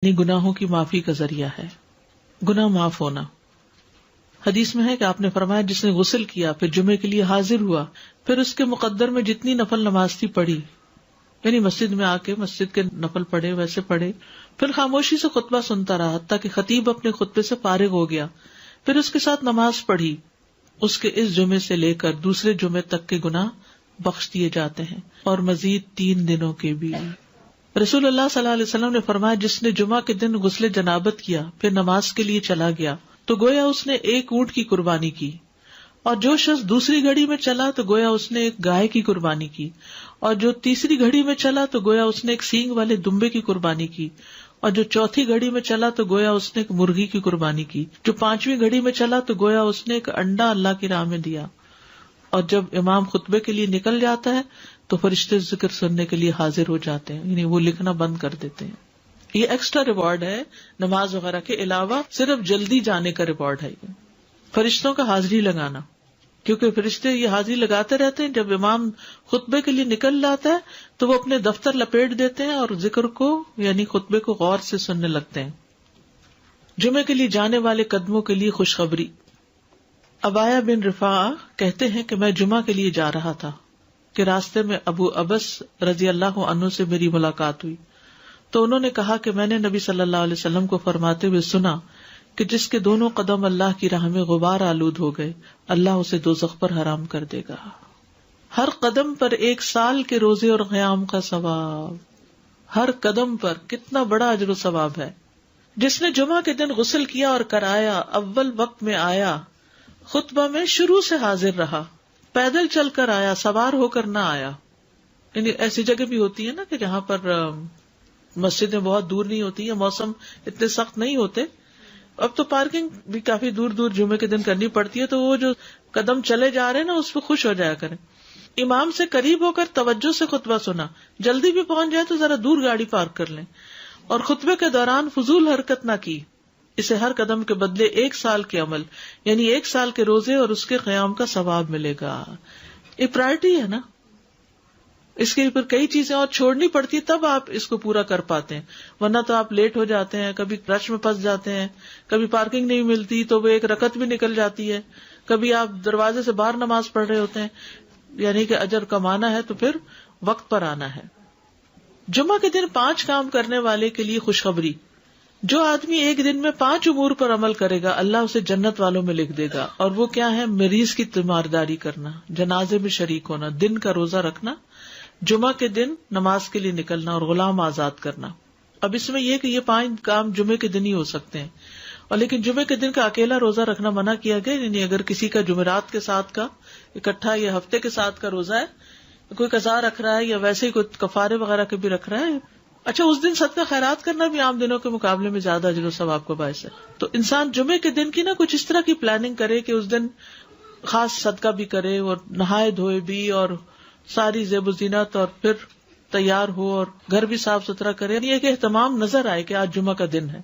یہ گناہوں کی معافی کا ذریعہ ہے، گناہ معاف ہونا۔ حدیث میں ہے کہ آپ نے فرمایا جس نے غسل کیا پھر جمعے کے لیے حاضر ہوا، پھر اس کے مقدر میں جتنی نفل نماز تھی پڑھی، یعنی مسجد میں آ کے مسجد کے نفل پڑھے ویسے پڑھے، پھر خاموشی سے خطبہ سنتا رہا حتیٰ کہ خطیب اپنے خطبے سے فارغ ہو گیا، پھر اس کے ساتھ نماز پڑھی، اس کے اس جمعے سے لے کر دوسرے جمعے تک کے گناہ بخش دیے جاتے ہیں، اور مزید 3 دنوں کے بھی۔ رسول اللہ صلی اللہ علیہ وسلم نے فرمایا جس نے جمعہ کے دن غسل جنابت کیا پھر نماز کے لیے چلا گیا تو گویا اس نے 1 اونٹ کی قربانی کی، اور جو شخص دوسری گھڑی میں چلا تو گویا اس نے 1 گائے کی قربانی کی، اور جو تیسری گھڑی میں چلا تو گویا اس نے 1 سینگ والے دمبے کی قربانی کی، اور جو چوتھی گھڑی میں چلا تو گویا اس نے 1 مرغی کی قربانی کی، جو 5ویں گھڑی میں چلا تو گویا اس نے 1 انڈا اللہ کی راہ میں دیا۔ اور جب امام خطبے کے لیے نکل جاتا ہے تو فرشتے ذکر سننے کے لیے حاضر ہو جاتے ہیں، یعنی وہ لکھنا بند کر دیتے ہیں۔ یہ ایکسٹرا ریوارڈ ہے نماز وغیرہ کے علاوہ، صرف جلدی جانے کا ریوارڈ ہے یہ فرشتوں کا حاضری لگانا، کیونکہ فرشتے یہ حاضری لگاتے رہتے ہیں۔ جب امام خطبے کے لیے نکل جاتا ہے تو وہ اپنے دفتر لپیٹ دیتے ہیں اور ذکر کو یعنی خطبے کو غور سے سننے لگتے ہیں۔ جمعے کے لیے جانے والے قدموں کے لیے خوشخبری۔ عبایہ بن رفاعہ کہتے ہیں کہ میں جمعہ کے لیے جا رہا تھا کہ راستے میں ابو ابس رضی اللہ عنہ سے میری ملاقات ہوئی، تو انہوں نے کہا کہ میں نے نبی صلی اللہ علیہ وسلم کو فرماتے ہوئے سنا کہ جس کے دونوں قدم اللہ کی راہ میں غبار آلود ہو گئے اللہ اسے دوزخ پر حرام کر دے گا۔ ہر قدم پر 1 سال کے روزے اور قیام کا ثواب، ہر قدم پر کتنا بڑا اجر و ثواب ہے۔ جس نے جمعہ کے دن غسل کیا اور کرایا، اول وقت میں آیا، خطبہ میں شروع سے حاضر رہا، پیدل چل کر آیا، سوار ہو کر نہ آیا، یعنی ایسی جگہ بھی ہوتی ہے نا کہ جہاں پر مسجدیں بہت دور نہیں ہوتی ہیں، موسم اتنے سخت نہیں ہوتے، اب تو پارکنگ بھی کافی دور دور جمعے کے دن کرنی پڑتی ہے، تو وہ جو قدم چلے جا رہے ہیں نا اس پہ خوش ہو جایا کریں۔ امام سے قریب ہو کر توجہ سے خطبہ سنا، جلدی بھی پہنچ جائے تو ذرا دور گاڑی پارک کر لیں، اور خطبے کے دوران فضول حرکت نہ کی، اسے ہر قدم کے بدلے 1 سال کے عمل یعنی 1 سال کے روزے اور اس کے قیام کا ثواب ملے گا۔ یہ پرائرٹی ہے نا، اس کے اوپر کئی چیزیں اور چھوڑنی پڑتی تب آپ اس کو پورا کر پاتے ہیں، ورنہ تو آپ لیٹ ہو جاتے ہیں، کبھی رش میں پھنس جاتے ہیں، کبھی پارکنگ نہیں ملتی تو وہ 1 رکعت بھی نکل جاتی ہے، کبھی آپ دروازے سے باہر نماز پڑھ رہے ہوتے ہیں، یعنی کہ اجر کمانا ہے تو پھر وقت پر آنا ہے۔ جمعہ کے دن 5 کام کرنے والے کے لیے خوشخبری۔ جو آدمی ایک دن میں 5 امور پر عمل کرے گا اللہ اسے جنت والوں میں لکھ دے گا، اور وہ کیا ہے؟ مریض کی تیمارداری کرنا، جنازے میں شریک ہونا، دن کا روزہ رکھنا، جمعہ کے دن نماز کے لیے نکلنا، اور غلام آزاد کرنا۔ اب اس میں یہ کہ یہ 5 کام جمعے کے دن ہی ہو سکتے ہیں، اور لیکن جمعے کے دن کا اکیلا روزہ رکھنا منع کیا گیا، یعنی اگر کسی کا جمعرات کے ساتھ کا اکٹھا یا ہفتے کے ساتھ کا روزہ ہے، کوئی قضا رکھ رہا ہے یا ویسے ہی کوئی کفارے وغیرہ کے بھی رکھ رہا ہے، اچھا اس دن صدقہ خیرات کرنا بھی عام دنوں کے مقابلے میں زیادہ اجر و ثواب کا باعث ہے، تو انسان جمعے کے دن کی نا کچھ اس طرح کی پلاننگ کرے کہ اس دن خاص صدقہ بھی کرے اور نہائے دھوئے بھی اور ساری زیب و زینت اور پھر تیار ہو اور گھر بھی صاف ستھرا کرے، یہ کہ اہتمام نظر آئے کہ آج جمعہ کا دن ہے۔